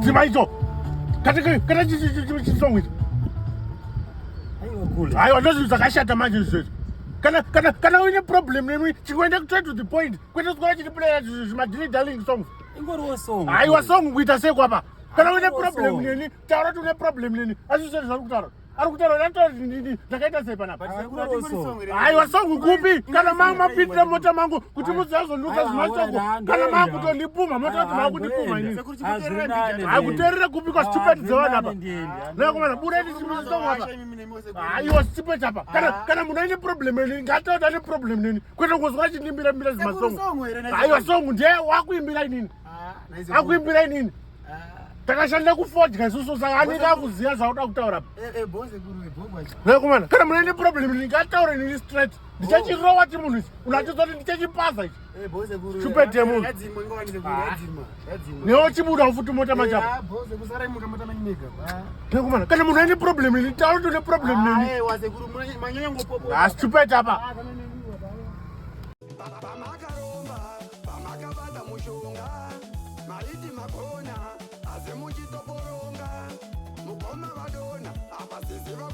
Zimaito. Kana chisongo. Aiwa ndozvo zvakashata manje izvozvo. Kana une problem nemi chikuenda straight to the point. Kwete sikora chichiplaya zvima darling songs. Ingoriwo song. Aiwa song kuita sei kwapa. Kana une problem neni taura kuti une problem neni. Asi zviri zvakutaura. Ari kutaura nato ndakaita sei panapa. Aiwa song kupi kana mapindira mota mangu kuti muzazonduka zvimashoko. Kana makutondipuma mota kuti makundipuma inini. Akuterera kupi kwa stupid dzavana apa. Nakomana bureni chimisongo apa. Aiwa stupid apa. Kana munhu ane problem neni ngataura ane problem neni. Kwete kuzwa chindimbira zvimasongo. Aiwa song ndiye wakuimbira inini. Akuimbira inini. Takashanda kufodya isusu saka anika kuziya zvauda kutaura. Nakomana kana munhu ane problem neni ngataura inini straight. Ndichachirowa ti munhu unatozoti ndichachipasa ichi. Chupete munhu. Newo chibuda futi mota machapa. Nakomana kana munhu ane problem neni taura kuti une problem neni. Stupid apa.